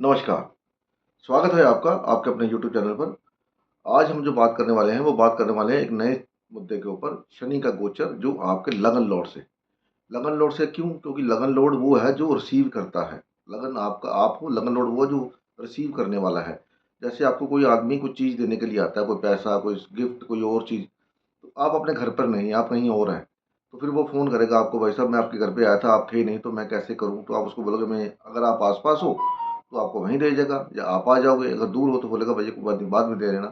नमस्कार, स्वागत है आपका आपके अपने यूट्यूब चैनल पर। आज हम जो बात करने वाले हैं, वो बात करने वाले हैं एक नए मुद्दे के ऊपर, शनि का गोचर जो आपके लगन लॉर्ड से। लगन लॉर्ड से क्यों? क्योंकि लगन लॉर्ड वो है जो रिसीव करता है। लगन आपका आप हो, लगन लॉर्ड वो जो रिसीव करने वाला है। जैसे आपको कोई आदमी कुछ चीज़ देने के लिए आता है, कोई पैसा, कोई गिफ्ट, कोई और चीज़, तो आप अपने घर पर नहीं, आप कहीं और हैं। तो फिर वो फ़ोन करेगा आपको, भाई साहब मैं आपके घर पे आया था, आप थे नहीं, तो मैं कैसे करूँ? तो आप उसको बोलोगे मैं, अगर आप आस-पास हो तो आपको वहीं दे देगा, या आप आ जाओगे, अगर दूर हो तो बोलेगा भैया कोई बात नहीं, बाद में दे देना।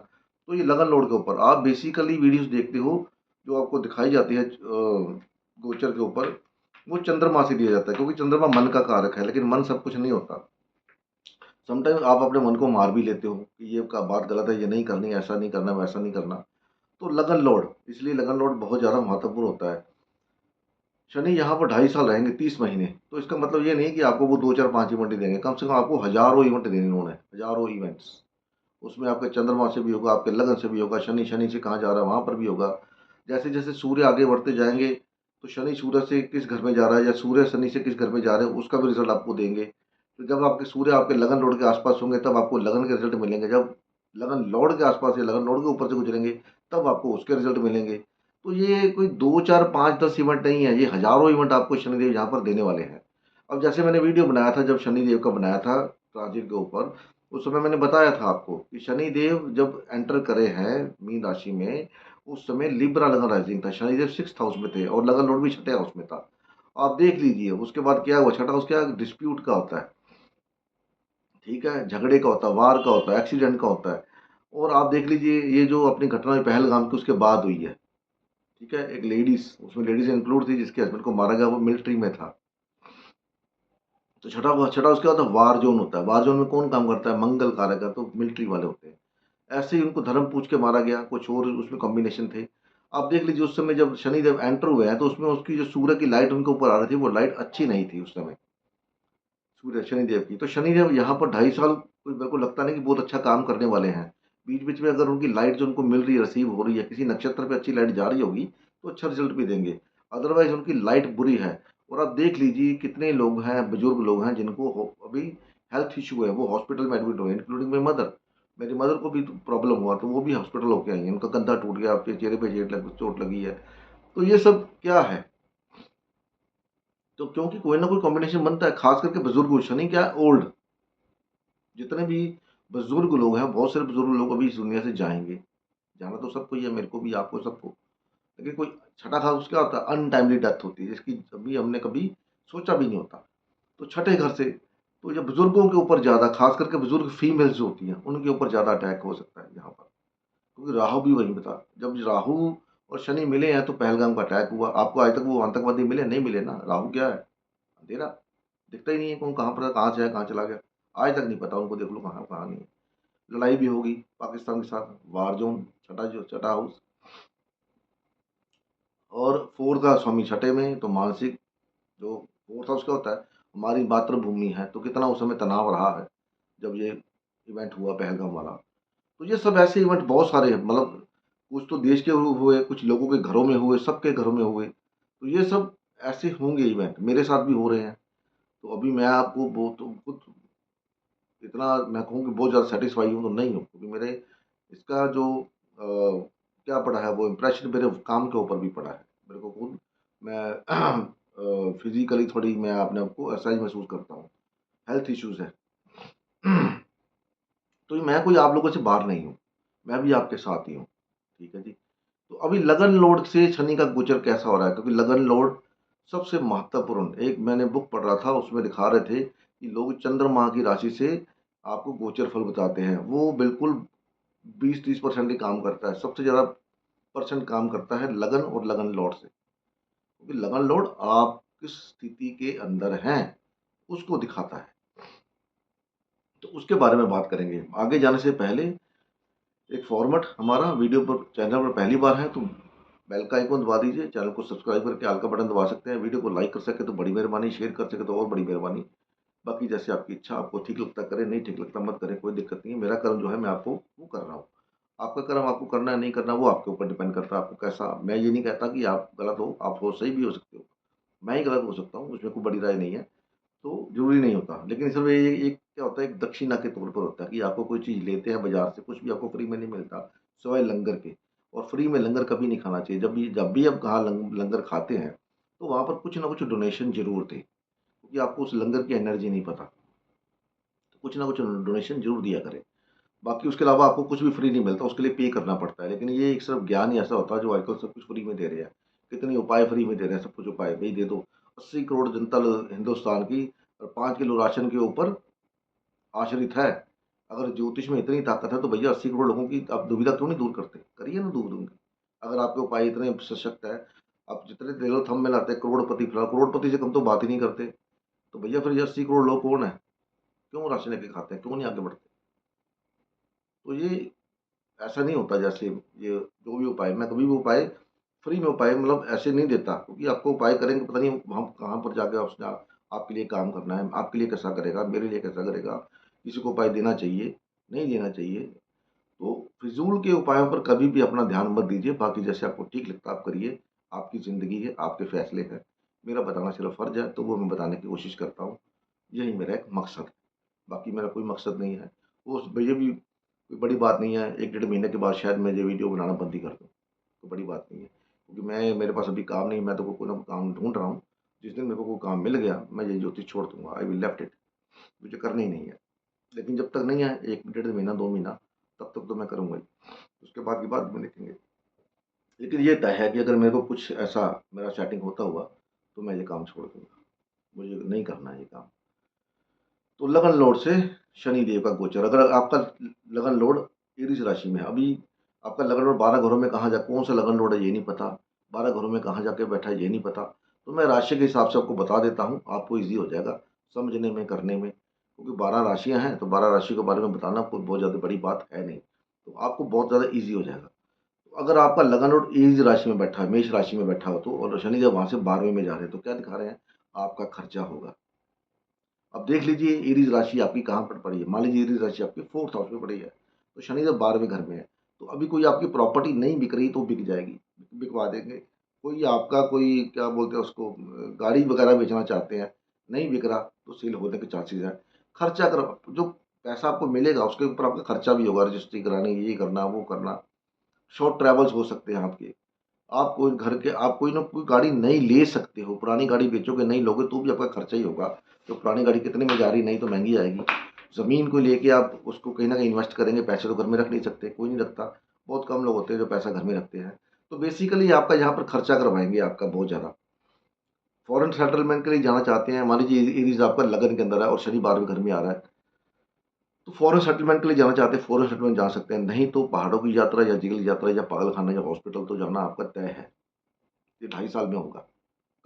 तो ये लगन लोड के ऊपर आप बेसिकली वीडियोज़ देखते हो, जो आपको दिखाई जाती है गोचर के ऊपर, वो चंद्रमा से दिया जाता है, क्योंकि चंद्रमा मन का कारक है, लेकिन मन सब कुछ नहीं होता। समटाइम आप अपने मन को मार भी लेते हो कि ये का बात गलत है, ये नहीं करनी, ऐसा नहीं करना, वैसा नहीं करना। तो लगन लोड, इसलिए लगन लोड बहुत ज़्यादा महत्वपूर्ण होता है। शनि यहाँ पर 2.5 साल रहेंगे, 30 महीने। तो इसका मतलब ये नहीं कि आपको वो 2, 4, 5 इवेंट ही देंगे, कम से कम आपको हज़ारों इवेंट देने उन्होंने, हज़ारों इवेंट्स। उसमें आपके चंद्रमा से भी होगा, आपके लगन से भी होगा, शनि शनि से कहाँ जा रहा है वहाँ पर भी होगा। जैसे-जैसे सूर्य आगे बढ़ते जाएँगे, तो शनि सूर्य से किस घर में जा रहा है, या सूर्य शनि से किस घर में जा रहे हैं, उसका भी रिज़ल्ट आपको देंगे। तो जब आपके सूर्य आपके लगन लॉर्ड के आस-पास होंगे, तब आपको लगन के रिज़ल्ट मिलेंगे। जब लगन लॉर्ड के आस-पास या लगन लॉर्ड के ऊपर से गुजरेंगे, तब आपको उसके रिज़ल्ट मिलेंगे। तो ये कोई 2, 4, 5, 10 इवेंट नहीं है, ये हज़ारों इवेंट आपको शनिदेव यहाँ पर देने वाले हैं। अब जैसे मैंने वीडियो बनाया था, जब शनिदेव का बनाया था ट्रांज़िट के ऊपर, उस समय मैंने बताया था आपको कि शनिदेव जब एंटर करे हैं मीन राशि में, उस समय लिब्रा लगन राइजिंग था, शनिदेव 6th हाउस में थे और लगन लॉर्ड भी 6ठे हाउस में था। आप देख लीजिए उसके बाद क्या हुआ, 6ठा हाउस क्या डिस्प्यूट का होता है, ठीक है? झगड़े का होता है, वार का होता है, एक्सीडेंट का होता है। और आप देख लीजिए ये जो अपनी घटना हुई पहलगाम की, उसके बाद हुई है, ठीक है? एक लेडीज़, उसमें लेडीज़ इंक्लूड थी, जिसके हस्बैंड को मारा गया, वो मिलिट्री में था। तो छठा उसके बाद वार ज़ोन होता है। वार ज़ोन में कौन काम करता है? मंगल कारक है, तो मिलिट्री वाले होते हैं। ऐसे ही उनको धर्म पूछ के मारा गया, कुछ और उसमें कॉम्बिनेशन थे। आप देख लीजिए उस समय जब शनिदेव एंटर हुए हैं, तो उसमें उसकी जो सूर्य की लाइट उनके ऊपर आ रही थी, वो लाइट अच्छी नहीं थी उस समय, सूर्य शनिदेव की। तो शनिदेव यहाँ पर 2.5 साल कोई मेरे को लगता नहीं कि बहुत अच्छा काम करने वाले हैं। बीच-बीच में अगर उनकी लाइट जो उनको मिल रही है, रिसीव हो रही है, किसी नक्षत्र पे अच्छी लाइट जा रही होगी, तो अच्छा रिज़ल्ट भी देंगे। अदरवाइज़ उनकी लाइट बुरी है। और आप देख लीजिए कितने लोग हैं, बुजुर्ग लोग हैं, जिनको हो अभी हेल्थ इश्यू है, वो हॉस्पिटल में एडमिट हुए हैं, इंक्लूडिंग माई मदर। मेरी मदर को भी तो प्रॉब्लम हुआ, तो वो भी हॉस्पिटल होके आई हैं। उनका कंधा टूट गया, फिर चेहरे पे चोट लगी है। तो ये सब क्या है? तो क्योंकि कोई ना कोई कॉम्बिनेशन बनता है, ख़ास करके बुजुर्ग शनि क्या है, ओल्ड। जितने भी बुजुर्ग लोग हैं, बहुत सारे बुजुर्ग लोग अभी इस दुनिया से जाएँगे। जाना तो सबको ही है, मेरे को भी, आपको, सबको। लेकिन कोई छठा हाउस क्या होता है? अनटाइमली डेथ होती है, जिसकी अभी हमने कभी सोचा भी नहीं होता। तो छठे घर से, तो ये बुजुर्गों के ऊपर ज़्यादा, ख़ास करके बुजुर्ग फीमेल्स जो होती हैं, उनके ऊपर ज़्यादा अटैक हो सकता है यहाँ पर। क्योंकि राहु भी वहीं पे था। जब राहु और शनि मिले हैं, तो पहलगाम का अटैक हुआ। आपको आज तक वो आतंकवादी मिले? नहीं मिले ना। राहु क्या है? अंधेरा। दिखता ही नहीं है कौन कहाँ पर है, कहाँ से है, कहाँ चला गया। आज तक नहीं पता उनको, देख लो कहाँ कहाँ नहीं है। लड़ाई भी होगी पाकिस्तान के साथ, वार ज़ोन, छठा हाउस। और 4th का स्वामी छठे में, तो मानसिक जो 4th हाउस क्या होता है? हमारी मातृभूमि है, तो कितना उस समय तनाव रहा है, जब ये इवेंट हुआ पहलगाम वाला। तो ये सब ऐसे इवेंट बहुत सारे हैं, मतलब कुछ तो देश के हुए, कुछ लोगों के घरों में हुए, सबके घरों में हुए। तो ये सब ऐसे होंगे इवेंट, मेरे साथ भी हो रहे हैं। तो अभी मैं आपको बहुत खुद इतना मैं कहूँ कि बहुत ज़्यादा सैटिस्फाई हूँ तो नहीं हूँ, क्योंकि मेरे इसका जो क्या पड़ा है, वो इम्प्रेशन मेरे काम के ऊपर भी पड़ा है। मेरे को खुद मैं फिज़िकली थोड़ी मैं अपने आप को असहज महसूस करता हूँ। हेल्थ इश्यूज़ हैं। तो मैं कोई आप लोगों से बाहर नहीं हूँ, मैं भी आपके साथ ही हूँ, ठीक है जी। तो अभी लगन लॉर्ड से शनि का गोचर कैसा हो रहा है? क्योंकि लगन लॉर्ड सबसे महत्वपूर्ण, एक मैंने बुक पढ़ रहा था, उसमें दिखा रहे थे कि लोग चंद्रमा की राशि से आपको गोचर फल बताते हैं। वो बिल्कुल 20-30% ही काम करता है। सबसे ज़्यादा परसेंट काम करता है लगन और लगन लॉर्ड से। क्योंकि लगन लॉर्ड आप किस स्थिति के अंदर हैं, उसको दिखाता है। तो उसके बारे में बात करेंगे। आगे जाने से पहले एक फॉर्मेट हमारा वीडियो पर, चैनल पर पहली बार है तो बेल का आइकन दबा दीजिए, चैनल को सब्सक्राइब करके ऑल का बटन दबा सकते हैं, वीडियो को लाइक कर सके तो बड़ी मेहरबानी, शेयर कर सके तो और बड़ी मेहरबानी। बाकी जैसे आपकी इच्छा, आपको ठीक लगता करें, नहीं ठीक लगता मत करें, कोई दिक्कत नहीं है। मेरा कर्म जो है मैं आपको वो कर रहा हूँ। आपका कर्म आपको करना है नहीं करना, वो आपके ऊपर डिपेंड करता है, आपको कैसा। मैं ये नहीं कहता कि आप गलत हो, आप हो सही भी हो सकते हो। मैं ही गलत हो सकता हूँ, उसमें कोई बड़ी राय नहीं है, तो ज़रूरी नहीं होता। लेकिन सिर्फ़ ये एक क्या होता है, एक दक्षिणा के तौर पर होता है कि आपको कोई चीज़ लेते हैं बाज़ार से, कुछ भी आपको फ्री में नहीं मिलता, सिवाय लंगर के। और फ्री में लंगर कभी नहीं खाना चाहिए। जब भी आप कहाँ लंगर खाते हैं, तो वहाँ पर कुछ ना कुछ डोनेशन ज़रूर दें, क्योंकि आपको उस लंगर की एनर्जी नहीं पता। तो कुछ ना कुछ डोनेशन ज़रूर दिया करें। बाकी उसके अलावा आपको कुछ भी फ्री नहीं मिलता, उसके लिए पे करना पड़ता है। लेकिन ये एक सिर्फ़ ज्ञान ही ऐसा होता है जो आजकल सब कुछ फ्री में दे रहे हैं। कितने उपाय फ्री में दे रहे हैं, सब कुछ उपाय भई दे दो। 80 करोड़ जनता हिंदुस्तान की और 5 किलो राशन के ऊपर आश्रित है। अगर ज्योतिष में इतनी ताकत है तो भैया 80 करोड़ लोगों की आप दुविधा क्यों नहीं दूर करते? करिए ना दूर उनकी। अगर आपके उपाय इतने सशक्त है, आप जितने तेलो थंब मिलाते हैं करोड़पति फिलहाल करोड़पति से कम तो बात ही नहीं करते। तो भैया फिर ये 80 करोड़ लोग कौन है? क्यों राशन लेके खाते हैं? क्यों नहीं आगे बढ़ते? तो ये ऐसा नहीं होता जैसे ये जो भी उपाय मैं कभी भी उपाय फ्री में उपाय मतलब ऐसे नहीं देता, क्योंकि आपको उपाय करेंगे पता नहीं हम कहाँ पर जाके उसने आपके लिए काम करना है, आपके लिए कैसा करेगा, मेरे लिए कैसा करेगा, किसी को उपाय देना चाहिए, नहीं देना चाहिए। तो फिजूल के उपायों पर कभी भी अपना ध्यान मत दीजिए। बाकी जैसे आपको ठीक लगता है आप करिए। आपकी ज़िंदगी है, आपके फैसले हैं। मेरा बताना सिर्फ फ़र्ज़ है, तो वो मैं बताने की कोशिश करता हूँ। यही मेरा एक मकसद है। बाकी मेरा कोई मकसद नहीं है। वो ये भी कोई बड़ी बात नहीं है, 1 डेढ़ महीने के बाद शायद मैं ये वीडियो बनाना बंद ही कर दूँ। कोई बड़ी बात नहीं है। क्योंकि मेरे पास अभी काम नहीं, मैं तो कोई ना कोई काम ढूँढ रहा हूँ। जिस दिन मेरे को कोई काम मिल गया, मैं ये ज्योतिष छोड़ दूँगा। I will left it. मुझे करना ही नहीं है। लेकिन जब तक नहीं है 1 डेढ़ महीना, 2 महीना, तब तक तो मैं करूँगा ही। उसके बाद की बात में देखेंगे। लेकिन ये तय है कि अगर मेरे को कुछ ऐसा मेरा सेटिंग होता हुआ, तो मैं ये काम छोड़ दूँगा। मुझे नहीं करना है ये काम। तो लगन लॉर्ड से शनि देव का गोचर, अगर आपका लगन लॉर्ड एरीज राशि में है, अभी आपका लगन लॉर्ड 12 घरों में कहाँ जा कौन सा लगन लॉर्ड है ये नहीं पता, 12 घरों में कहाँ जाके बैठा है ये नहीं पता। तो मैं राशि के हिसाब से आपको बता देता हूँ, आपको ईज़ी हो जाएगा समझने में, करने में। क्योंकि 12 राशियाँ हैं, तो 12 राशि के बारे में बताना कोई बहुत ज़्यादा बड़ी बात है नहीं। तो आपको बहुत ज़्यादा ईज़ी हो जाएगा। तो अगर आपका लगन लॉर्ड एरीज राशि में बैठा है, मेष राशि में बैठा हो तो, और शनिदेव वहाँ से 12वें में जा रहे हैं, तो क्या दिखा रहे हैं? आपका खर्चा होगा। अब देख लीजिए एरीज़ राशि आपकी कहाँ पर पड़ी है। मान लीजिए एरीज़ राशि आपकी 4th हाउस में पड़ी है, तो शनि जब 12वें घर में है, तो अभी कोई आपकी प्रॉपर्टी नहीं बिक रही तो बिक जाएगी, बिकवा देंगे। कोई आपका कोई क्या बोलते हैं उसको गाड़ी वगैरह बेचना चाहते हैं, नहीं बिक रहा तो सेल होने के चांसेस हैं। खर्चा कर जो पैसा आपको मिलेगा उसके ऊपर आपका खर्चा भी होगा, रजिस्ट्री करानी, ये करना, वो करना। शॉर्ट ट्रैवल्स हो सकते हैं आपके। आप कोई ना कोई गाड़ी नई ले सकते हो, पुरानी गाड़ी बेचोगे, नहीं लोगे तो भी आपका खर्चा ही होगा। तो पुरानी गाड़ी कितने में जा रही, नई तो महँगी आएगी। ज़मीन को लेके आप उसको कहीं न कहीं इन्वेस्ट करेंगे, पैसे तो घर में रख नहीं सकते, कोई नहीं रखता। बहुत कम लोग होते हैं जो पैसा घर में रखते हैं। तो बेसिकली आपका यहाँ पर खर्चा करवाएँगे आपका बहुत ज़्यादा। फॉरेन सेटलमेंट के लिए जाना चाहते हैं, मान लीजिए एरीज़ आपका लगन के अंदर है और शनि 12वें घर में आ रहा है। तो फॉरेन सेटलमेंट के लिए जाना चाहते हैं, फॉरेन सेटलमेंट जा सकते हैं, नहीं तो पहाड़ों की यात्रा या जंगल यात्रा या पागलखाना या हॉस्पिटल तो जाना आपका तय है। ये 2.5 साल में होगा।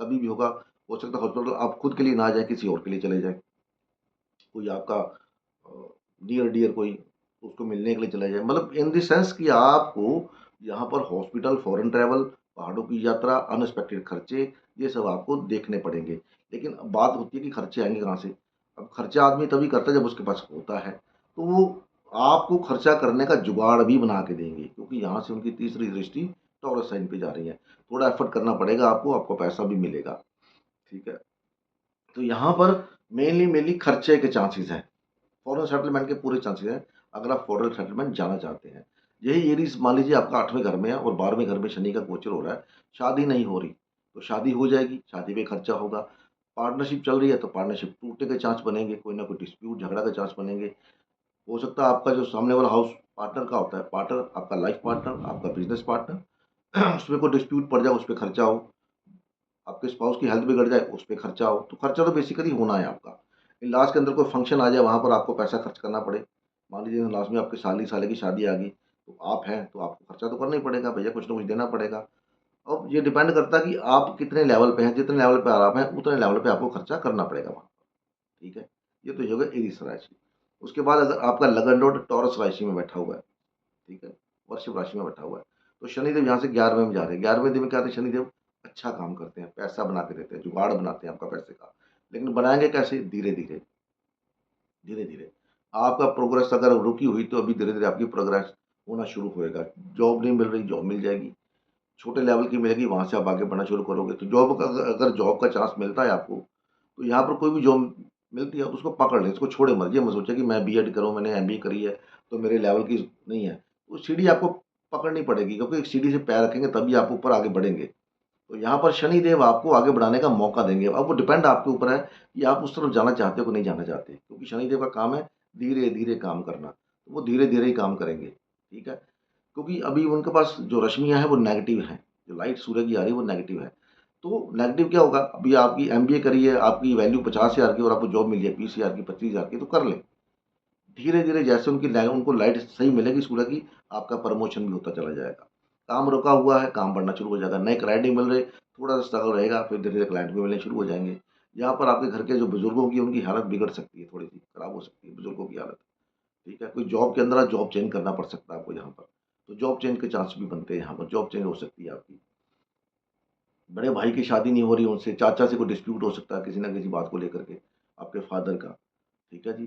कभी भी होगा। हो सकता है हॉस्पिटल आप खुद के लिए ना जाएँ, किसी और के लिए चले जाएँ। कोई आपका नियर डियर कोई उसको मिलने के लिए चला जाए। मतलब इन द सेंस कि आपको यहाँ पर हॉस्पिटल, फॉरेन ट्रैवल, पहाड़ों की यात्रा, अनएक्सपेक्टेड खर्चे, ये सब आपको देखने पड़ेंगे। लेकिन अब बात होती है कि खर्चे आएँगे कहाँ से? अब खर्चा आदमी तभी करता है जब उसके पास होता है। तो वो आपको खर्चा करने का जुगाड़ भी बना के देंगे, क्योंकि यहाँ से उनकी तीसरी दृष्टि टॉरस साइन पे जा रही है। थोड़ा एफर्ट करना पड़ेगा आपको, आपको पैसा भी मिलेगा। ठीक है? तो यहाँ पर मेनली खर्चे के चांसेस हैं। फॉरेन सेटलमेंट के पूरे चांसेस हैं, अगर आप फॉरेन सेटलमेंट जाना चाहते हैं। यही एरीज़ मान लीजिए आपका 8वें घर में है और 12वें घर में शनि का गोचर हो रहा है, शादी नहीं हो रही, तो शादी हो जाएगी, शादी पे खर्चा होगा। पार्टनरशिप चल रही है तो पार्टनरशिप टूटने के चांस बनेंगे, कोई ना कोई डिस्प्यूट, झगड़ा के चांस बनेंगे। हो सकता है आपका जो सामने वाला हाउस पार्टनर का होता है, पार्टनर, आपका लाइफ पार्टनर, आपका बिज़नेस पार्टनर उसमें कोई डिस्प्यूट पड़ जाए, उस पे खर्चा हो। आपके स्पाउस की हेल्थ बिगड़ जाए, उस पे खर्चा हो, तो खर्चा तो बेसिकली होना है आपका। इन-लॉज़ के अंदर कोई फंक्शन आ जाए, वहाँ पर आपको पैसा खर्च करना पड़े। मान लीजिए इन-लॉज़ में आपके साले की शादी आ गई, तो आप हैं, तो आपको खर्चा तो करना ही पड़ेगा, भैया कुछ ना कुछ देना पड़ेगा। अब ये डिपेंड करता है कि आप कितने लेवल पे हैं, जितने लेवल पे आप हैं, उतने लेवल पे आपको खर्चा करना पड़ेगा वहाँ, ठीक है? ये तो ये हो गया एरीस राशि। उसके बाद अगर आपका लगन लॉर्ड टॉरस राशि में बैठा हुआ है, ठीक है? वृश्चिक राशि में बैठा हुआ है। तो शनिदेव यहाँ से 11वें में जा रहे हैं। 11वें दिन में क्या होता है, शनिदेव अच्छा काम करते हैं, पैसा बना के देते हैं, जुगाड़ बनाते हैं आपका पैसे का। लेकिन बनाएँगे कैसे? धीरे-धीरे, धीरे-धीरे। आपका प्रोग्रेस अगर रुकी हुई तो अभी धीरे-धीरे आपकी प्रोग्रेस होना शुरू होएगा। जॉब नहीं मिल रही, जॉब मिल जाएगी। छोटे लेवल की मिलेगी, वहाँ से आप आगे बढ़ना शुरू करोगे। तो जॉब का अगर जॉब का चांस मिलता है आपको, तो यहाँ पर कोई भी जॉब मिलती है तो उसको पकड़ लें, इसको छोड़े मत। ये मत सोचे कि मैं बीएड करूँ, मैंने एमबीए करी है तो मेरे लेवल की नहीं है। वो सीढ़ी आपको पकड़नी पड़ेगी, क्योंकि एक सीढ़ी से पैर रखेंगे तभी आप ऊपर आगे बढ़ेंगे। तो यहाँ पर शनिदेव आपको आगे बढ़ाने का मौका देंगे। अब वो डिपेंड आपके ऊपर है कि आप उस तरफ जाना चाहते हो कि नहीं जाना चाहते, क्योंकि शनिदेव का काम है धीरे धीरे काम करना, तो वो धीरे धीरे ही काम करेंगे। ठीक है, क्योंकि अभी उनके पास जो रश्मियाँ हैं वो नेगेटिव हैं, जो लाइट सूर्य की आ रही है वो नेगेटिव है। तो नेगेटिव क्या होगा, अभी आपकी एमबीए करी है, आपकी वैल्यू 50,000 की और आपको जॉब मिल जाए 20,000 की, 25,000 की, तो कर लें। धीरे धीरे जैसे उनको लाइट सही मिलेगी सूर्य की, आपका प्रमोशन भी होता चला जाएगा। काम रुका हुआ है, काम बढ़ना शुरू हो जाएगा, नए क्लाइंट नहीं मिल रहे, थोड़ा सा स्ट्रगल रहेगा, फिर धीरे धीरे क्लाइंट भी मिलने शुरू हो जाएंगे। यहाँ पर आपके घर के जो बुजुर्गों की उनकी हालत बिगड़ सकती है, थोड़ी सी खराब हो सकती है बुजुर्गों की हालत। ठीक है, कोई जॉब के अंदर जॉब चेंज करना पड़ सकता है आपको यहाँ पर, तो जॉब चेंज के चांस भी बनते हैं, यहाँ पर जॉब चेंज हो सकती है आपकी। बड़े भाई की शादी नहीं हो रही उनसे, चाचा से कोई डिस्प्यूट हो सकता है किसी ना किसी बात को लेकर के, आपके फादर का। ठीक है जी,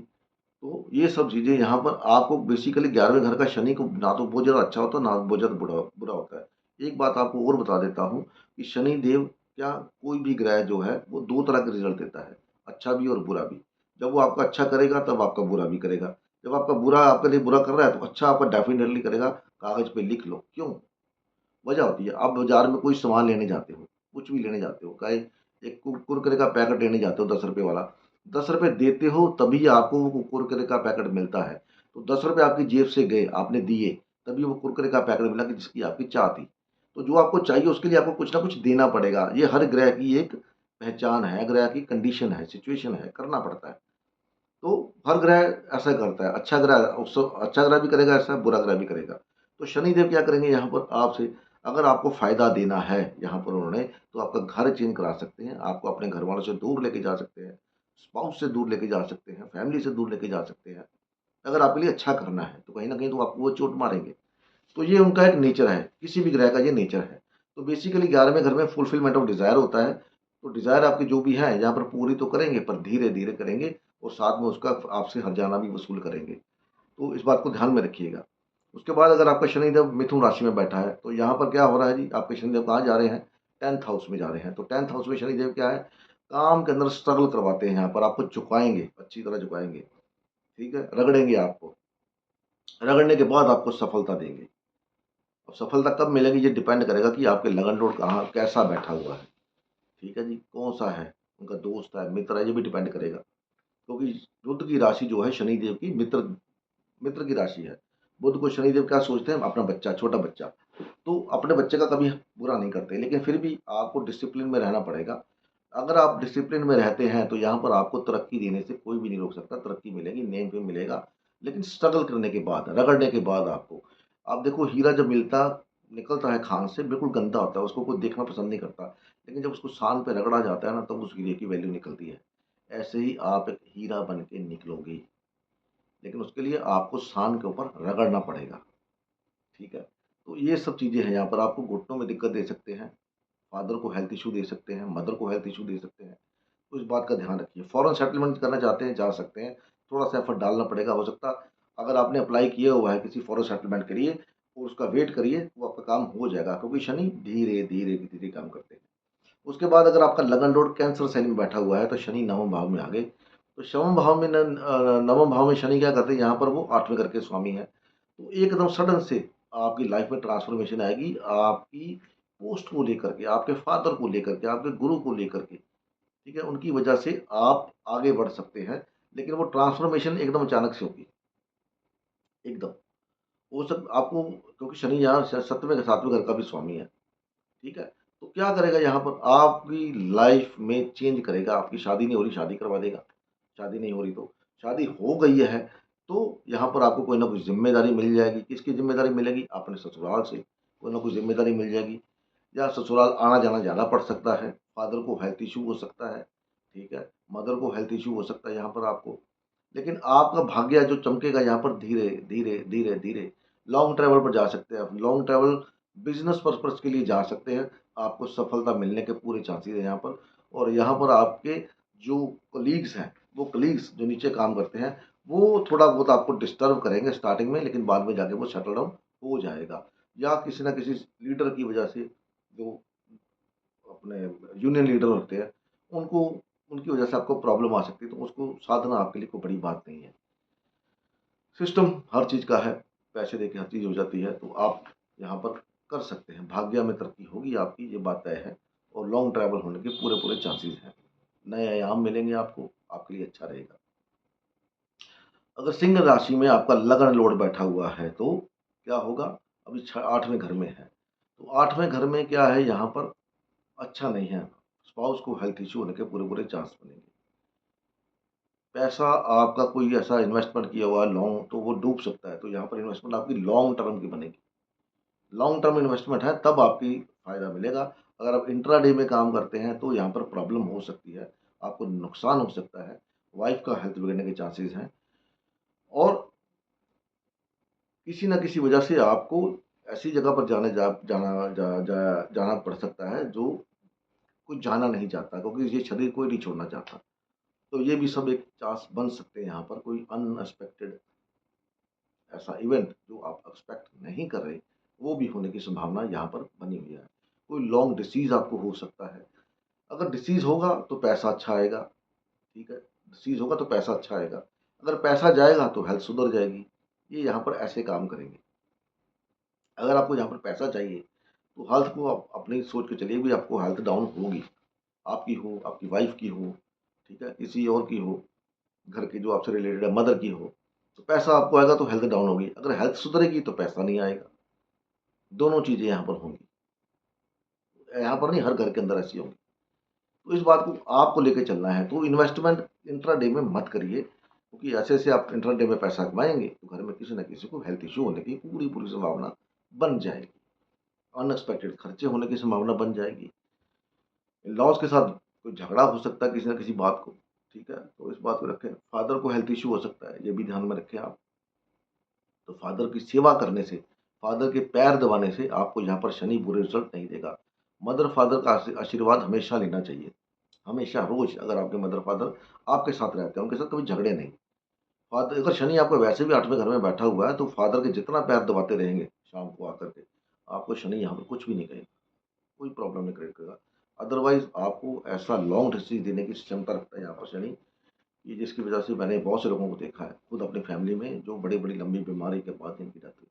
तो ये सब चीज़ें यहाँ पर आपको बेसिकली 11वें घर का शनि को ना तो बहुत ज़्यादा अच्छा होता है, ना बहुत ज़्यादा बुरा बुरा होता है। एक बात आपको और बता देता हूँ कि शनि देव क्या, कोई भी ग्रह जो है वो 2 तरह के रिज़ल्ट देता है, अच्छा भी और बुरा भी। जब वो आपका अच्छा करेगा तब आपका बुरा भी करेगा। जब आपका बुरा आपके लिए बुरा कर रहा है तो अच्छा आपका डेफ़िनेटली करेगा, कागज़ पे लिख लो। क्यों? वजह होती है, आप बाज़ार में कोई सामान लेने जाते हो, कुछ भी लेने जाते हो, चाहे एक कुरकुरे का पैकेट लेने जाते हो ₹10 वाला, ₹10 देते हो तभी आपको वो कुरकुरे का पैकेट मिलता है। तो ₹10 आपकी जेब से गए, आपने दिए, तभी वो कुरकुरे का पैकेट मिला कि जिसकी आपकी चाह थी। तो जो आपको चाहिए उसके लिए आपको कुछ ना कुछ देना पड़ेगा। ये हर ग्रह की एक पहचान है, ग्रह की कंडीशन है, सिचुएशन है, करना पड़ता है। तो हर ग्रह ऐसा करता है, अच्छा ग्रह अच्छा ग्रह भी करेगा ऐसा, बुरा ग्रह भी करेगा। तो शनिदेव क्या करेंगे यहाँ पर आपसे, अगर आपको फ़ायदा देना है यहाँ पर उन्होंने, तो आपका घर चेंज करा सकते हैं, आपको अपने घर वालों से दूर लेके जा सकते हैं, स्पाउस से दूर लेके जा सकते हैं, फैमिली से दूर लेके जा सकते हैं। अगर आपके लिए अच्छा करना है, तो कहीं न कहीं तो आपको वो चोट मारेंगे। तो ये उनका एक नेचर है, किसी भी ग्रह का ये नेचर है। तो बेसिकली 11वें घर में फुलफिलमेंट ऑफ डिज़ायर होता है, तो डिज़ायर आपकी जो भी है यहाँ पर पूरी तो करेंगे, पर धीरे-धीरे करेंगे और साथ में उसका आपसे हर्जाना भी वसूल करेंगे। तो इस बात को ध्यान में रखिएगा। उसके बाद अगर आपका शनिदेव मिथुन राशि में बैठा है, तो यहाँ पर क्या हो रहा है जी, आपके शनिदेव कहाँ जा रहे हैं? 10th हाउस में जा रहे हैं। तो 10th हाउस में शनिदेव क्या है? काम के अंदर स्ट्रगल करवाते हैं, यहाँ पर आपको झुकाएँगे, अच्छी तरह झुकाएँगे, ठीक है? रगड़ेंगे आपको, रगड़ने के बाद आपको सफलता देंगे। अब सफलता कब मिलेगी ये डिपेंड करेगा कि आपके लगन लॉर्ड कहाँ कैसा बैठा हुआ है, ठीक है जी? कौन-सा है, उनका दोस्त है, मित्र है, ये भी डिपेंड करेगा। क्योंकि बुध की राशि जो है शनिदेव की मित्र मित्र की राशि है। बुध को शनिदेव क्या सोचते हैं? अपना बच्चा, छोटा बच्चा। तो अपने बच्चे का कभी बुरा नहीं करते, लेकिन फिर भी आपको डिसिप्लिन में रहना पड़ेगा। अगर आप डिसिप्लिन में रहते हैं, तो यहाँ पर आपको तरक्की देने से कोई भी नहीं रोक सकता, तरक्की मिलेगी, नेम फेम मिलेगा, लेकिन स्ट्रगल करने के बाद, रगड़ने के बाद आपको। आप देखो हीरा जब निकलता है खान से बिल्कुल गंदा होता है, उसको कोई देखना पसंद नहीं करता, लेकिन जब उसको सान पे रगड़ा जाता है ना, तब उस हीरे की वैल्यू निकलती है। ऐसे ही आप एक हीरा बन के निकलोगे, लेकिन उसके लिए आपको सान के ऊपर रगड़ना पड़ेगा, ठीक है? तो ये सब चीज़ें हैं, यहाँ पर आपको घुटनों में दिक्कत दे सकते हैं, फादर को हेल्थ इश्यू दे सकते हैं, मदर को हेल्थ इश्यू दे सकते हैं। तो इस बात का ध्यान रखिए। फॉरेन सेटलमेंट करना चाहते हैं, जा सकते हैं, थोड़ा-सा एफर्ट डालना पड़ेगा, हो सकता अगर आपने अप्लाई किया हुआ है किसी फॉरेन सेटलमेंट के लिए, तो उसका वेट करिए, वो आपका काम हो जाएगा, क्योंकि शनि धीरे, धीरे, धीरे काम करते हैं। उसके बाद अगर आपका लगन लॉर्ड कैंसर साइन में बैठा हुआ है, तो शनि नवम भाव में आ गए। तो शवम भाव में नवम भाव में शनि क्या करते हैं, यहाँ पर वो 8वें घर के स्वामी हैं। तो एकदम सडन से आपकी लाइफ में ट्रांसफॉर्मेशन आएगी, आपकी पोस्ट को लेकर के, आपके फादर को लेकर के, आपके गुरु को लेकर के, ठीक है? उनकी वजह से आप आगे बढ़ सकते हैं, लेकिन वो ट्रांसफॉर्मेशन एकदम अचानक से होगी, एकदम। वो सब आपको, क्योंकि शनि यहाँ 7वें 7वें घर का भी स्वामी है। ठीक है? तो क्या करेगा यहाँ पर आपकी लाइफ में चेंज करेगा, आपकी शादी नहीं हो रही, शादी करवा देगा, शादी नहीं हो रही तो। शादी हो गई है, तो यहाँ पर आपको कोई ना कोई ज़िम्मेदारी मिल जाएगी, किसकी ज़िम्मेदारी मिलेगी? अपने ससुराल से, कोई ना कोई ज़िम्मेदारी मिल जाएगी, या ससुराल आना-जाना ज़्यादा पड़ सकता है, फादर को हेल्थ इश्यू हो सकता है, ठीक है? मदर को हेल्थ इश्यू हो सकता है यहाँ पर आपको। लेकिन आपका भाग्य जो चमकेगा यहाँ पर धीरे, धीरे, धीरे, धीरे, लॉन्ग ट्रैवल पर जा सकते हैं आप, लॉन्ग ट्रैवल बिज़नेस पर्पज़ के लिए जा सकते हैं, आपको सफलता मिलने के पूरे चांसेज़ हैं यहाँ पर। और यहाँ पर आपके जो कलीग्स हैं, वो कलीग्स जो नीचे काम करते हैं, वो थोड़ा बहुत आपको डिस्टर्ब करेंगे स्टार्टिंग में, लेकिन बाद में जाके वो सेटल डाउन हो जाएगा। या किसी न किसी लीडर की वजह से, जो अपने यूनियन लीडर होते हैं, उनको उनकी वजह से आपको प्रॉब्लम आ सकती है, तो उसको साधना आपके लिए कोई बड़ी बात नहीं है। सिस्टम हर चीज़ का है, पैसे देके हर चीज़ हो जाती है, तो आप यहाँ पर कर सकते हैं। भाग्य में तरक्की होगी आपकी, ये बात तय है, और लॉन्ग ट्रैवल होने के पूरे-पूरे चांसेज़ हैं। नए आयाम मिलेंगे आपको, आपके लिए अच्छा रहेगा। अगर सिंह राशि में आपका लगन लोड बैठा हुआ है, तो क्या होगा? अभी 8वें घर में है, तो 8वें घर में क्या है यहाँ पर अच्छा नहीं है। स्पाउस को हेल्थ इश्यू होने के पूरे-पूरे चांस बनेंगे। पैसा आपका कोई ऐसा इन्वेस्टमेंट किया हुआ है लॉन्ग, तो वो डूब सकता है, तो यहाँ पर इन्वेस्टमेंट आपकी लॉन्ग टर्म की बनेगी। लॉन्ग टर्म इन्वेस्टमेंट है तब आपकी फ़ायदा मिलेगा। अगर आप इंट्राडे में काम करते हैं तो यहाँ पर प्रॉब्लम हो सकती है, आपको नुकसान हो सकता है, वाइफ़ का हेल्थ बिगड़ने के चांसेज़ हैं, और किसी न किसी वजह से आपको ऐसी जगह पर जाने जा जाना जा जा जाना पड़ सकता है जो कोई जाना नहीं चाहता, क्योंकि ये शरीर कोई नहीं छोड़ना चाहता। तो ये भी सब एक चांस बन सकते हैं यहाँ पर, कोई अनएक्सपेक्टेड ऐसा इवेंट जो आप एक्सपेक्ट नहीं कर रहे, वो भी होने की संभावना यहाँ पर बनी हुई है। कोई लॉन्ग डिसीज़ आपको हो सकता है। अगर डिसीज़ होगा तो पैसा अच्छा आएगा, ठीक है? डिसीज़ होगा तो पैसा अच्छा आएगा। अगर पैसा जाएगा तो हेल्थ सुधर जाएगी। ये यहाँ पर ऐसे काम करेंगे। अगर आपको यहाँ पर पैसा चाहिए, तो हेल्थ को आप अपनी सोच के चलिए भी आपको हेल्थ डाउन होगी। आपकी हो, आपकी वाइफ़ की हो, ठीक है? किसी और की हो, घर की जो आपसे रिलेटेड है, मदर की हो। तो पैसा आपको आएगा तो हेल्थ डाउन होगी। अगर हेल्थ सुधरेगी तो पैसा नहीं आएगा। दोनों चीज़ें यहाँ पर होंगी। यहाँ पर नहीं, हर घर के अंदर ऐसी होंगी। तो इस बात को आपको लेके चलना है। तो इन्वेस्टमेंट इंट्राडे में मत करिए, क्योंकि ऐसे-ऐसे आप इंट्राडे में पैसा कमाएँगे, तो घर में किसी न किसी को हेल्थ इश्यू होने की पूरी-पूरी संभावना बन जाएगी। अनएक्सपेक्टेड खर्चे होने की संभावना बन जाएगी। इन-लॉज़ के साथ कोई झगड़ा हो सकता है किसी न किसी बात को, ठीक है? तो इस बात को रखें। फादर को हेल्थ इश्यू हो सकता है, ये भी ध्यान में रखें आप। तो फादर की सेवा करने से, फादर के पैर दबाने से आपको यहाँ पर शनि बुरे रिज़ल्ट नहीं देगा। मदर फादर का आशीर्वाद हमेशा लेना चाहिए। हमेशा रोज़ अगर आपके मदर फादर आपके साथ रहते हैं, उनके साथ कभी झगड़े नहीं। फादर अगर शनि आपका वैसे भी 8वें घर में बैठा हुआ है, तो फादर के जितना पैर दबाते रहेंगे शाम को आकर के, आपको शनि यहाँ पर कुछ भी नहीं कहेगा, कोई प्रॉब्लम नहीं क्रिएट करेगा। अदरवाइज़ आपको ऐसा लॉन्ग डिसीज़ देने की क्षमता रखता है यहाँ पर शनि, कि जिसकी वजह से मैंने बहुत से लोगों को देखा है, खुद अपनी फैमिली में, जो बड़ी-बड़ी लंबी बीमारी के बाद इनकी डेथ हुई।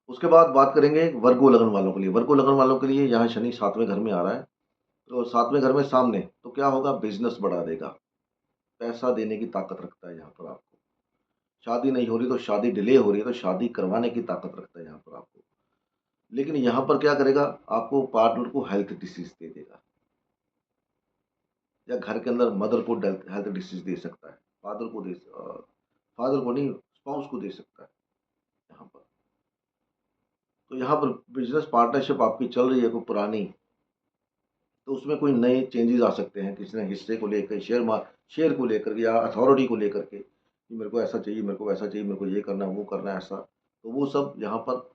उसके बाद बात करेंगे वर्गो लगन वालों के लिए। वर्गो लगन वालों के लिए यहाँ शनि 7वें घर में आ रहा है, तो 7वें घर में सामने, तो क्या होगा? बिज़नेस बढ़ा देगा। पैसा देने की ताकत रखता है यहाँ पर आपको। शादी नहीं हो रही तो शादी डिले हो रही है, तो शादी करवाने की ताकत रखता है यहाँ पर आपको। लेकिन यहाँ पर क्या करेगा? आपको पार्टनर को हेल्थ डिसीज़ दे देगा, या घर के अंदर मदर को डेल्थ हेल्थ डिसीज़ दे सकता है। फादर को नहीं, स्पाउस को दे सकता है यहाँ पर। तो यहाँ पर बिज़नेस पार्टनरशिप आपकी चल रही है कोई पुरानी, तो उसमें कोई नए चेंजेज़ आ सकते हैं, किसी ने हिस्से को लेकर, शेयर को लेकर के, या अथॉरिटी को लेकर के, कि मेरे को ऐसा चाहिए, मेरे को वैसा चाहिए, मेरे को ये करना है, वो करना है, ऐसा। तो वो सब यहाँ पर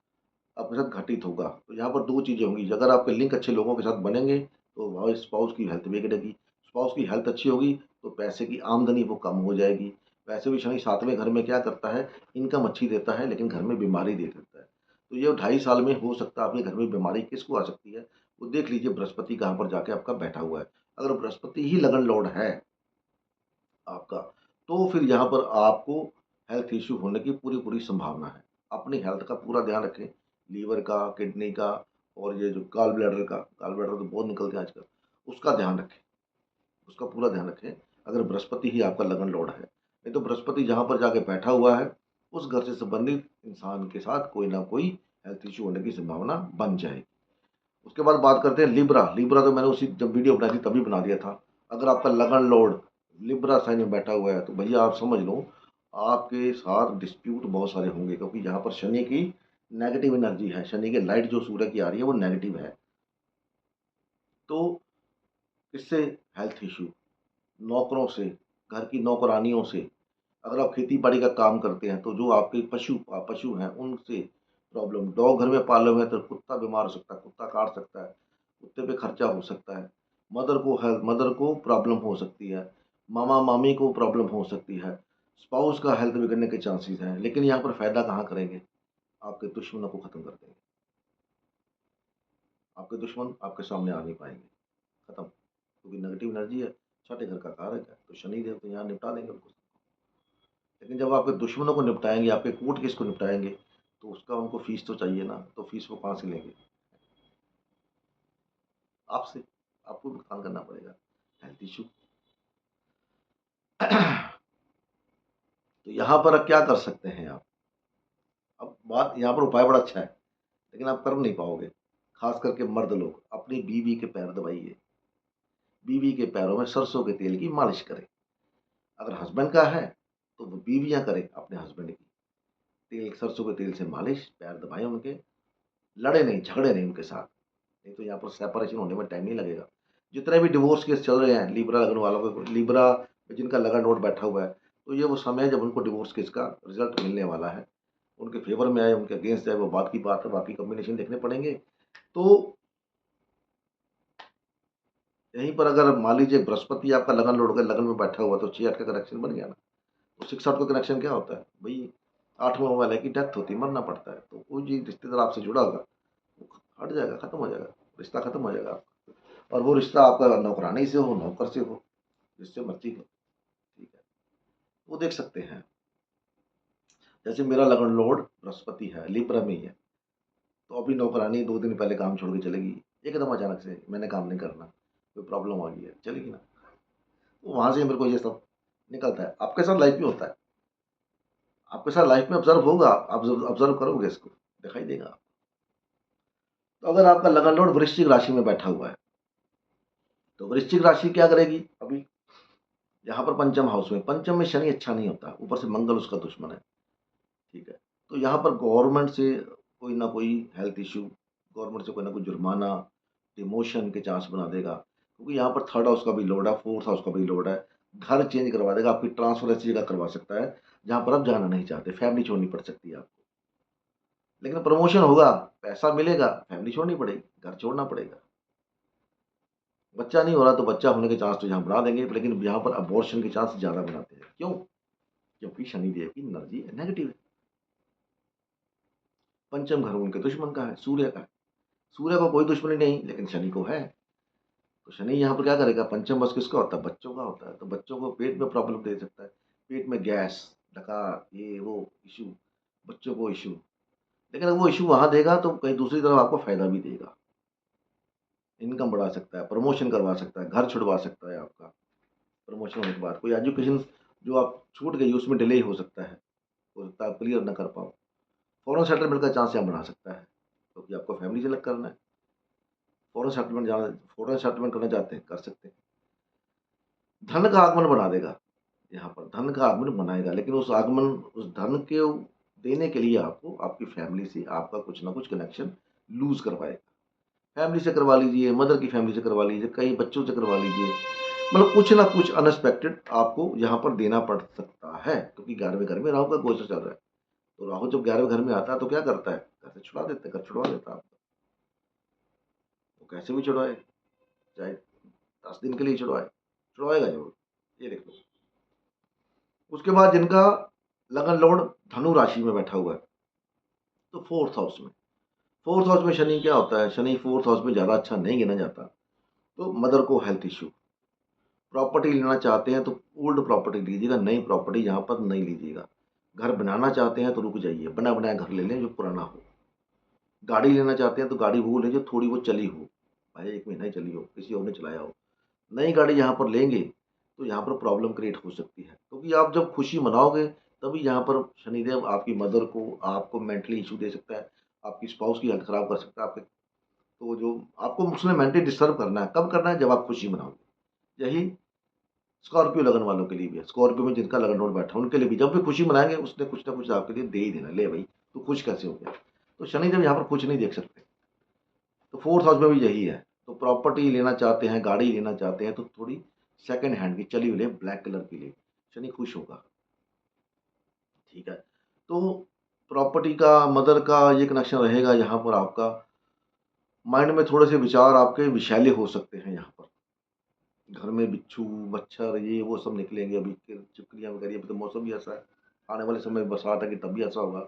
आपके साथ घटित होगा। तो यहाँ पर 2 चीज़ें होंगी, अगर आपके लिंक अच्छे लोगों के साथ बनेंगे, तो वहाँ स्पाउस की हेल्थ बिगड़ेगी। स्पाउस की हेल्थ अच्छी होगी, तो पैसे की आमदनी वो कम हो जाएगी। वैसे भी शनि 7वें घर में क्या करता है, इनकम अच्छी देता है, लेकिन घर में बीमारी दे देता है। तो ये 2.5 साल में हो सकता है आपके घर में बीमारी किसको आ सकती है, वो देख लीजिए बृहस्पति कहाँ पर जाके आपका बैठा हुआ है। अगर बृहस्पति ही लगन लॉर्ड है आपका, तो फिर यहाँ पर आपको हेल्थ इश्यू होने की पूरी-पूरी संभावना है। अपनी हेल्थ का पूरा ध्यान रखें, लीवर का, किडनी का, और ये जो गॉल ब्लैडर तो बहुत निकलते हैं आजकल, उसका ध्यान रखें, उसका पूरा ध्यान रखें, अगर बृहस्पति ही आपका लगन लॉर्ड है। नहीं तो बृहस्पति जहाँ पर जाके बैठा हुआ है, उस घर से संबंधित इंसान के साथ कोई ना कोई हेल्थ इश्यू होने की संभावना बन जाएगी। उसके बाद बात करते हैं लिब्रा। लिब्रा तो मैंने उसी जब वीडियो बनाई थी तभी बना दिया था। अगर आपका लगन लॉर्ड लिब्रा साइन में बैठा हुआ है, तो भैया आप समझ लो, आपके साथ डिस्प्यूट बहुत सारे होंगे, क्योंकि यहाँ पर शनि की नेगेटिव एनर्जी है। शनि की लाइट जो सूर्य की आ रही है वो नेगेटिव है। तो इससे हेल्थ इश्यू, नौकरों से, घर की नौकरानियों से, अगर आप खेती-बाड़ी का काम करते हैं, तो जो आपके पशु हैं, उनसे प्रॉब्लम, डॉग घर में पाले हुए हैं, तो कुत्ता बीमार हो सकता है, कुत्ता काट सकता है, कुत्ते पे खर्चा हो सकता है। मदर को प्रॉब्लम हो सकती है, मामा-मामी को प्रॉब्लम हो सकती है, स्पाउस का हेल्थ बिगड़ने के चांसेस हैं। लेकिन यहाँ पर फ़ायदा कहाँ करेंगे? आपके दुश्मनों को खत्म कर देंगे। आपके दुश्मन आपके सामने आ नहीं पाएँगे, खत्म। क्योंकि नेगेटिव एनर्जी है, छठे घर का कारक है, तो शनिदेव तो यहाँ निपटा देंगे उनको। लेकिन जब आपके दुश्मनों को निपटाएँगे, आपके कोर्ट केस को निपटाएँगे, तो उसका उनको फ़ीस तो चाहिए ना, तो फ़ीस वो कहाँ से लेंगे? आपसे, आपको भुगतान करना पड़ेगा। हेल्थ इश्यू तो यहाँ पर अब क्या कर सकते हैं आप? अब बात यहाँ पर उपाय बड़ा अच्छा है, लेकिन आप कर नहीं पाओगे। ख़ास करके मर्द लोग अपनी बीवी के पैर दबाइए, बीवी के पैरों में सरसों के तेल की मालिश करें। अगर हस्बैंड का है, तो वो बीवियाँ करें अपने हस्बैंड की। तेल सरसों के तेल से मालिश, पैर दबाएँ उनके, लड़े नहीं, झगड़े नहीं उनके साथ, नहीं तो यहाँ पर सेपरेशन होने में टाइम नहीं लगेगा। जितने भी डिवोर्स केस चल रहे हैं, लिब्रा लगन वालों को, लिब्रा में जिनका लगन नोट बैठा हुआ है, तो ये वो समय है जब उनको डिवोर्स केस का रिज़ल्ट मिलने वाला है। उनके फ़ेवर में आए, उनके अगेंस्ट जाए, वो बात की बात है, बाकी कॉम्बिनेशन देखने पड़ेंगे। तो यहीं पर अगर मान लीजिए बृहस्पति आपका लगन लौट के लगन में बैठा हुआ, तो 6-8 का कनेक्शन बन गया ना। तो 6-8 का कनेक्शन क्या होता है? भई 8वें वाले की डेथ होती है, मरना पड़ता है। तो कोई जी रिश्तेदार आपसे जुड़ा होगा, वो हट जाएगा, खत्म हो जाएगा, रिश्ता खत्म हो जाएगा आपका। और वो रिश्ता आपका नौकरानी से हो, नौकर से हो, जिससे मर्ज़ी हो, ठीक है। वो देख सकते हैं। जैसे मेरा लगन लॉर्ड बृहस्पति है, लिब्रा में ही है, तो अभी नौकरानी 2 दिन पहले काम छोड़ के चलेगी। एकदम अचानक से मैंने काम नहीं करना, कोई प्रॉब्लम आ गई है, चलेगी ना। तो वहाँ से मेरे को ये सब निकलता है। आपके साथ लाइफ़ में होता है। आपके साथ लाइफ़ में ऑब्ज़र्व होगा, आप ऑब्ज़र्व करोगे इसको, दिखाई देगा। तो अगर आपका लगन लॉर्ड वृश्चिक राशि में बैठा हुआ है, तो वृश्चिक राशि क्या करेगी अभी? यहाँ पर पंचम हाउस में, पंचम में शनि अच्छा नहीं होता, ऊपर से मंगल उसका दुश्मन है, ठीक है। तो यहाँ पर गवर्नमेंट से कोई ना कोई हेल्थ इश्यू, गवर्नमेंट से कोई ना कोई जुर्माना, डिमोशन के चांस बना देगा, क्योंकि यहाँ पर थर्ड हाउस का भी लोड है, फोर्थ हाउस का भी लोड है। घर चेंज करवा देगा, आपकी ट्रांसफर ऐसी जगह करवा सकता है जहाँ पर आप जाना नहीं चाहते, फैमिली छोड़नी पड़ सकती है आपको। लेकिन प्रमोशन होगा, पैसा मिलेगा, फैमिली छोड़नी पड़ेगी, घर छोड़ना पड़ेगा। बच्चा नहीं हो रहा तो बच्चा होने के चांस तो यहाँ बढ़ा देंगे, लेकिन यहाँ पर अबॉर्शन के चांस ज़्यादा बनाते हैं। क्यों? क्योंकि शनिदेव की एनर्जी नेगेटिव है। पंचम घर उनके दुश्मन का है, सूर्य का है। सूर्य को कोई दुश्मनी नहीं, लेकिन शनि को है। तो शनि यहाँ पर क्या करेगा? पंचम बस किसका होता है? बच्चों का होता है। तो बच्चों को पेट में प्रॉब्लम दे सकता है। पेट में गैस, डकार, ये वो इश्यू, बच्चों को इश्यू। लेकिन अगर वो इश्यू वहाँ देगा तो कहीं दूसरी तरफ आपको फ़ायदा भी देगा। इनकम बढ़ा सकता है, प्रमोशन करवा सकता है, घर छुड़वा सकता है आपका। प्रमोशन होने के बाद कोई एजुकेशन जो आप छूट गई उसमें डिले हो सकता है। हो सकता है आप क्लियर ना कर पाओ। फॉरेन सेटलमेंट का चांस यहाँ बना सकता है, क्योंकि आपको फैमिली से अलग करना है। फॉरेन सेटलमेंट करना चाहते हैं, कर सकते हैं। धन का आगमन बना देगा, यहाँ पर धन का आगमन बनाएगा, लेकिन उस धन के देने के लिए आपको आपकी फैमिली से आपका कुछ ना कुछ कनेक्शन लूज़ करवाएगा। फैमिली से करवा लीजिए, मदर की फैमिली से करवा लीजिए, कई बच्चों से करवा लीजिए। मतलब कुछ ना कुछ अनएक्सपेक्टेड आपको यहाँ पर देना पड़ सकता है, क्योंकि 11वें घर में राहु का गोचर चल रहा है। तो राहु जब 11वें घर में आता है तो क्या करता है? घर से छुड़ा देता है, घर छुड़वा देता है आपका। वो कैसे भी छुड़वाए, चाहे 10 दिन के लिए छुड़वाए, छुड़वाएगा ज़रूर, ये देख लो। उसके बाद जिनका लगन लॉर्ड धनु राशि में बैठा हुआ है, तो 4th हाउस में, 4th हाउस में शनि क्या होता है? शनि 4th हाउस में ज़्यादा अच्छा नहीं गिना जाता। तो मदर को हेल्थ इश्यू, प्रॉपर्टी लेना चाहते हैं तो ओल्ड प्रॉपर्टी लीजिएगा, नई प्रॉपर्टी यहाँ पर नहीं लीजिएगा। घर बनाना चाहते हैं तो रुक जाइए, बना बनाया घर ले लें जो पुराना हो। गाड़ी लेना चाहते हैं तो गाड़ी वो लें जो थोड़ी बहुत चली हो, भाई 1 महीना ही चली हो, किसी और ने चलाया हो। नई गाड़ी यहाँ पर लेंगे तो यहाँ पर प्रॉब्लम क्रिएट हो सकती है, क्योंकि आप जब खुशी मनाओगे तभी यहाँ पर शनिदेव आपकी मदर को, आपको मेंटली इश्यू दे सकता है, आपकी स्पाउस की हेल्थ खराब कर सकता है। आपके तो जो आपको उसमें मेंटली डिस्टर्ब करना है, कब करना है? जब आप खुशी मनाओगे। यही स्कॉर्पियो लगन वालों के लिए भी है। स्कॉर्पियो में जिनका लगन नोट बैठा है उनके लिए भी, जब भी खुशी मनाएंगे उसने कुछ ना कुछ आपके लिए दे ही देना। ले भाई तू खुश कैसे हो गया? तो शनिदेव यहाँ पर खुश नहीं देख सकते। तो 4th हाउस में भी यही है। तो प्रॉपर्टी लेना चाहते हैं, गाड़ी लेना चाहते हैं, तो थोड़ी सेकंड हैंड की चली हुई लें, ब्लैक कलर की लें, शनि खुश होगा, ठीक है। तो प्रॉपर्टी का, मदर का ये कनेक्शन रहेगा। यहाँ पर आपका माइंड में थोड़े से विचार आपके विषैले हो सकते हैं। यहाँ पर घर में बिच्छू, मच्छर, ये वो सब निकलेंगे। अभी चिपकलियाँ वगैरह, अभी तो मौसम भी ऐसा है, आने वाले समय में बरसात है कि तब भी ऐसा होगा।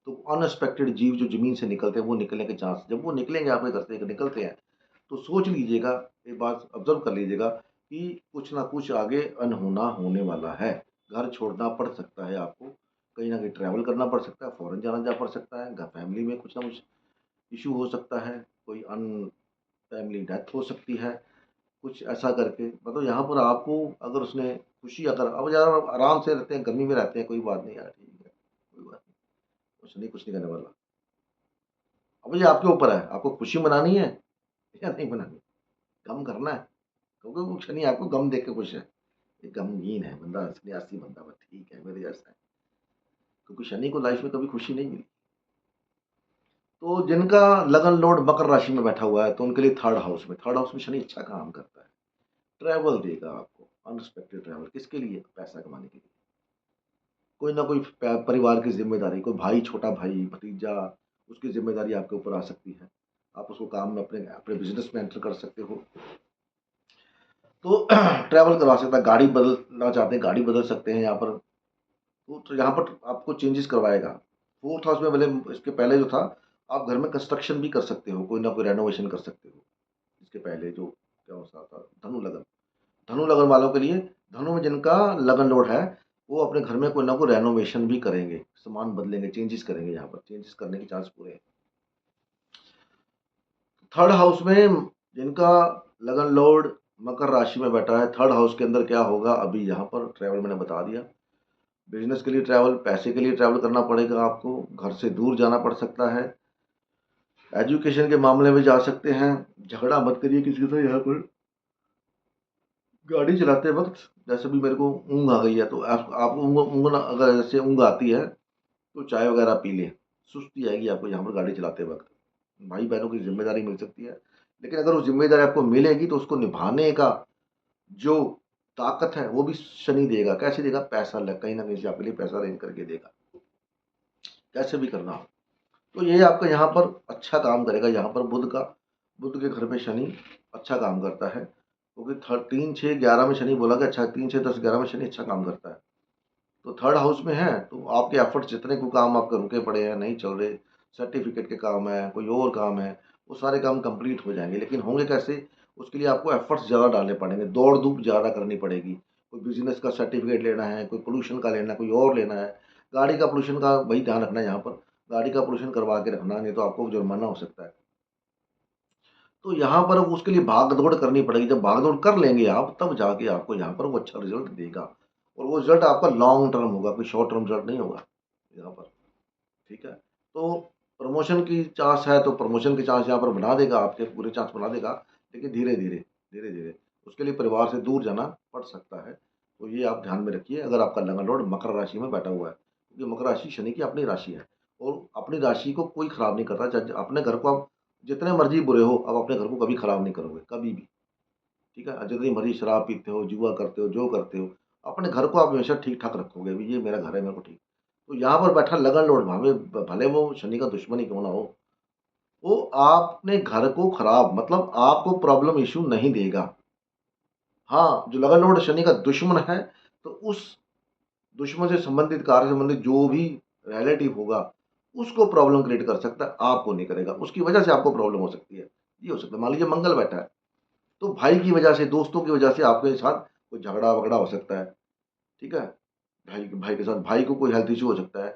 तो अनएक्सपेक्टेड जीव जो ज़मीन से निकलते हैं वो निकलने के चांस, जब वो निकलेंगे आपके घर से निकलते हैं, तो सोच लीजिएगा, एक बात ऑब्ज़र्व कर लीजिएगा कि कुछ ना कुछ आगे अनहोना होने वाला है। घर छोड़ना पड़ सकता है आपको, कहीं न कहीं ट्रैवल करना पड़ सकता है, फ़ॉरेन जाना जा पड़ सकता है, फैमिली में कुछ ना कुछ इश्यू हो सकता है, कोई अनटाइमली डेथ हो सकती है, कुछ ऐसा करके मतलब यहाँ पर आपको अगर उसने खुशी अगर अब यार आराम से रहते हैं, गर्मी में रहते हैं, कोई बात नहीं यार, ठीक है, कोई बात नहीं, कुछ नहीं करने वाला। अब ये आपके ऊपर है, आपको खुशी मनानी है या नहीं मनानी? गम करना है? क्योंकि वो शनि आपको गम देके खुश है। ये गमगीन है बंदा, सन्यासी बंदा बस ठीक है, मेरे जैसा है। क्योंकि शनि को लाइफ में कभी खुशी नहीं मिली। तो जिनका लगन लॉर्ड मकर राशि में बैठा हुआ है, तो उनके लिए थर्ड हाउस में शनि अच्छा काम करता है। ट्रैवल देगा आपको, अनएक्सपेक्टेड ट्रैवल, किसके लिए? पैसा कमाने के लिए। कोई ना कोई परिवार की जिम्मेदारी, कोई भाई, छोटा भाई, भतीजा, उसकी जिम्मेदारी आपके ऊपर आ सकती है। आप उसको काम में अपने अपने बिजनेस में एंटर कर सकते हो। तो ट्रैवल करवा सकता है, गाड़ी बदलना चाहते हैं, गाड़ी बदल सकते हैं यहाँ पर। तो यहाँ पर आपको चेंजेस करवाएगा। फोर्थ हाउस में भले इसके पहले जो था, आप घर में कंस्ट्रक्शन भी कर सकते हो, कोई ना कोई रेनोवेशन कर सकते हो। इसके पहले जो क्या होता था, धनु लगन वालों के लिए, धनु में जिनका लगन लोड है, वो अपने घर में कोई ना कोई रेनोवेशन भी करेंगे, सामान बदलेंगे, चेंजेस करेंगे, यहाँ पर चेंजेस करने के चांस पूरे हैं। थर्ड हाउस में जिनका लगन लॉर्ड मकर राशि में बैठा है, थर्ड हाउस के अंदर क्या होगा, अभी यहाँ पर ट्रैवल मैंने बता दिया। बिजनेस के लिए ट्रैवल, पैसे के लिए ट्रैवल करना पड़ेगा आपको, घर से दूर जाना पड़ सकता है, एजुकेशन के मामले में जा सकते हैं। झगड़ा मत करिए किसी से यहाँ पर, गाड़ी चलाते वक्त। जैसे भी मेरे को ऊँघ आ गई है, तो आपको ऊँघ ऊँघ ना, अगर जैसे ऊँघ आती है तो चाय वगैरह पी लें, सुस्ती आएगी आपको यहाँ पर गाड़ी चलाते वक्त। भाई बहनों की जिम्मेदारी मिल सकती है, लेकिन अगर वो जिम्मेदारी आपको मिलेगी तो उसको निभाने का जो ताकत है वो भी शनि देगा। कैसे देगा? पैसा लग कहीं ना कहीं से आपके लिए पैसा अरेंज करके देगा, कैसे भी करना हो। तो ये आपका यहाँ पर अच्छा काम करेगा। यहाँ पर बुध के घर में शनि अच्छा काम करता है, क्योंकि 3, 6, 11 में शनि बोला गया, अच्छा 3, 6, 10, 11 में शनि अच्छा काम करता है। तो थर्ड हाउस में है, तो आपके एफर्ट्स जितने को काम आपके रुके पड़े हैं, नहीं चल रहे, सर्टिफिकेट के काम है, कोई और काम है, वो सारे काम कंप्लीट हो जाएंगे। लेकिन होंगे कैसे? उसके लिए आपको एफर्ट्स ज़्यादा डालने पड़ेंगे, दौड़ धूप ज़्यादा करनी पड़ेगी। कोई बिजनेस का सर्टिफिकेट लेना है, कोई पोल्यूशन का लेना है, कोई और लेना है, गाड़ी का पोल्यूशन का वही ध्यान रखना है यहाँ पर, गाड़ी का पोल्यूशन करवा के रखना, नहीं तो आपको जुर्माना हो सकता है। तो यहाँ पर उसके लिए भाग दौड़ करनी पड़ेगी। जब भाग दौड़ कर लेंगे आप, तब जाके आपको यहाँ पर वो अच्छा रिजल्ट देगा, और वो रिजल्ट आपका लॉन्ग टर्म होगा, कोई शॉर्ट टर्म रिजल्ट नहीं होगा यहाँ पर। ठीक है? तो प्रमोशन की चांस है, तो प्रमोशन की चांस यहाँ पर बना देगा, आपके पूरे चांस बना देगा, लेकिन धीरे धीरे उसके लिए परिवार से दूर जाना पड़ सकता है। तो ये आप ध्यान में रखिए, अगर आपका लगन लॉर्ड मकर राशि में बैठा हुआ है, क्योंकि मकर राशि शनि की अपनी राशि है, और अपनी राशि को कोई खराब नहीं करता। चाहे अपने घर को आप जितने मर्जी बुरे हो, आप अपने घर को कभी खराब नहीं करोगे, कभी भी। ठीक है? जितनी मर्जी शराब पीते हो, जुआ करते हो, जो करते हो, अपने घर को आप हमेशा ठीक ठाक रखोगे, भी ये मेरा घर है, मेरे को ठीक। तो यहाँ पर बैठा लगन लॉर्ड, भावे भले वो शनि का दुश्मन ही क्यों ना हो, वो आपने घर को खराब मतलब आपको प्रॉब्लम इश्यू नहीं देगा। हाँ, जो लगन लॉर्ड शनि का दुश्मन है, तो उस दुश्मन से संबंधित, कार्य से संबंधित जो भी रिलेटिव होगा, उसको प्रॉब्लम क्रिएट कर सकता है, आपको नहीं करेगा। उसकी वजह से आपको प्रॉब्लम हो सकती है। ये हो सकता है, मान लीजिए मंगल बैठा है, तो भाई की वजह से, दोस्तों की वजह से आपके साथ कोई झगड़ा-वगड़ा हो सकता है। ठीक है? भाई भाई के साथ, भाई को कोई हेल्थ इश्यू हो सकता है।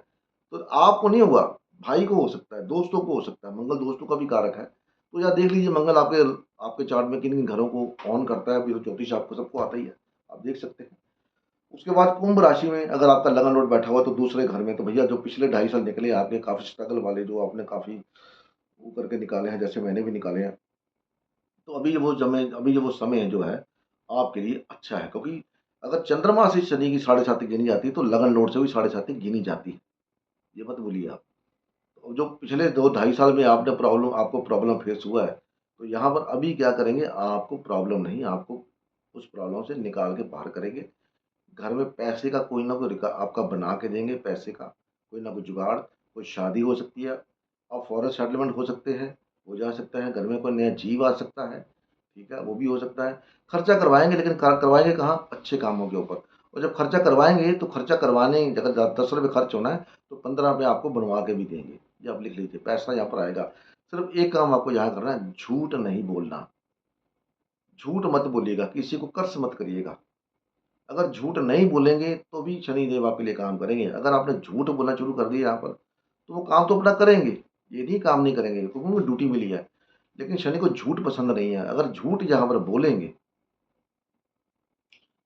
तो आपको नहीं हुआ, भाई को हो सकता है, दोस्तों को हो सकता है। मंगल दोस्तों का भी कारक है। तो या देख लीजिए मंगल आपके आपके चार्ट में किन-किन घरों को ऑन करता है, अभी तो ज्योतिष आपको सबको आता ही है। आप देख सकते हैं। उसके बाद कुंभ राशि में अगर आपका लगन लॉर्ड बैठा हुआ है, तो दूसरे घर में, तो भैया जो पिछले 2.5 साल निकले आपके काफ़ी स्ट्रगल वाले, जो आपने काफ़ी वो करके निकाले हैं, जैसे मैंने भी निकाले हैं। तो अभी वो समय जो है आपके लिए अच्छा है, क्योंकि अगर चंद्रमा से शनि की साढ़े साती गिनी जाती है, तो लगन लॉर्ड से भी साढ़े साती गिनी जाती है। ये मत भूलिए आप। तो जो पिछले 2 ढाई साल में आपको प्रॉब्लम फेस हुआ है, तो यहाँ पर अभी क्या करेंगे, आपको प्रॉब्लम नहीं, आपको उस प्रॉब्लम से निकाल के बाहर करेंगे। घर में पैसे का कोई ना कोई आपका बना के देंगे, पैसे का कोई ना कोई जुगाड़, कोई शादी हो सकती है, और फॉरेन सेटलमेंट हो सकते हैं, हो जा सकता है, घर में कोई नया जीव आ सकता है। ठीक है? वो भी हो सकता है। खर्चा करवाएँगे, लेकिन करवाएँगे कहाँ? अच्छे कामों के ऊपर। और जब खर्चा करवाएँगे, तो खर्चा करवाने अगर ₹10 खर्च होना है, तो ₹15 आपको बनवा के भी देंगे। ये आप लिख लीजिए, पैसा यहाँ पर आएगा। सिर्फ़ एक काम आपको यहाँ करना है, झूठ नहीं बोलना। झूठ मत बोलिएगा, किसी को कर्ज मत करिएगा। अगर झूठ नहीं बोलेंगे तो भी शनिदेव आपके लिए काम करेंगे। अगर आपने झूठ बोलना शुरू कर दिया यहाँ पर, तो वो काम तो अपना करेंगे, ये नहीं काम नहीं करेंगे, क्योंकि उनको ड्यूटी मिली है। लेकिन शनि को झूठ पसंद नहीं है। अगर झूठ जहाँ पर बोलेंगे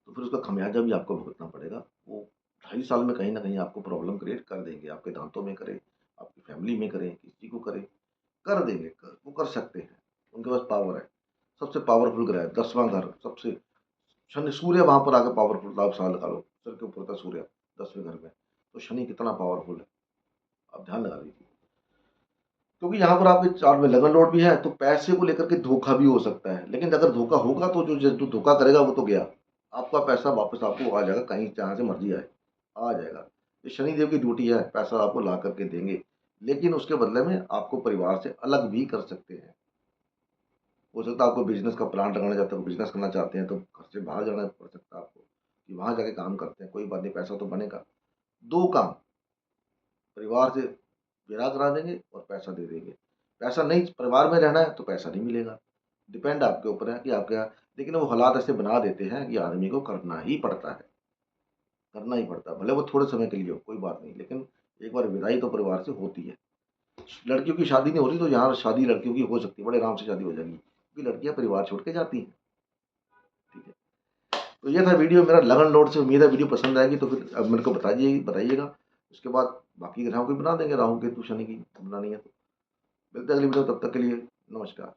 तो फिर उसका खमियाजा भी आपको भुगतना पड़ेगा। वो 2.5 साल में कहीं न कहीं आपको प्रॉब्लम क्रिएट कर देंगे। आपके दांतों में करे, आपकी फैमिली में करे, किसी को करे, कर देंगे। वो कर सकते हैं, उनके पास पावर है। सबसे पावरफुल ग्रह है, 10वां घर सबसे, शनि सूर्य वहाँ पर आके पावरफुल था। आप साल लगा लो, सर के ऊपर था सूर्य 10वें घर में, तो शनि कितना पावरफुल है, आप ध्यान लगा लीजिए। क्योंकि यहाँ पर आपके चार्ट में लगन लॉर्ड भी है, तो पैसे को लेकर के धोखा भी हो सकता है। लेकिन अगर धोखा होगा तो जो धोखा करेगा वो तो गया, आपका पैसा वापस आपको आ जाएगा, कहीं जहाँ से मर्जी आए आ जाएगा। ये शनिदेव की ड्यूटी है, पैसा आपको ला करके देंगे, लेकिन उसके बदले में आपको परिवार से अलग भी कर सकते हैं। हो सकता है आपको बिजनेस का प्लान लगाना चाहते हो, बिजनेस करना चाहते हैं, तो घर से बाहर जाना पड़ सकता है आपको, कि वहाँ जाके काम करते हैं, कोई बात नहीं, पैसा तो बनेगा। दो काम, परिवार से विदा करा देंगे और पैसा दे देंगे। पैसा नहीं, परिवार में रहना है तो पैसा नहीं मिलेगा। डिपेंड आपके ऊपर है कि आप क्या, लेकिन वो हालात ऐसे बना देते हैं कि आदमी को करना ही पड़ता है, करना ही पड़ता है। भले वो थोड़े समय के लिए हो, कोई बात नहीं, लेकिन एक बार विदाई तो परिवार से होती है। लड़कियों की शादी नहीं हो रही, तो यहाँ शादी लड़कियों की हो सकती है, बड़े आराम से शादी हो जाएगी, क्योंकि लड़कियाँ परिवार छोड़ के जाती हैं। ठीक है, तो ये था वीडियो मेरा लगन लॉर्ड से। उम्मीद है वीडियो पसंद आएगी, तो फिर अब मेरे को बताइएगा। उसके बाद बाकी ग्रहों की बना देंगे, राहु केतु शनि की बनानी है तो। मिलते हैं अगली वीडियो, तब तक के लिए नमस्कार।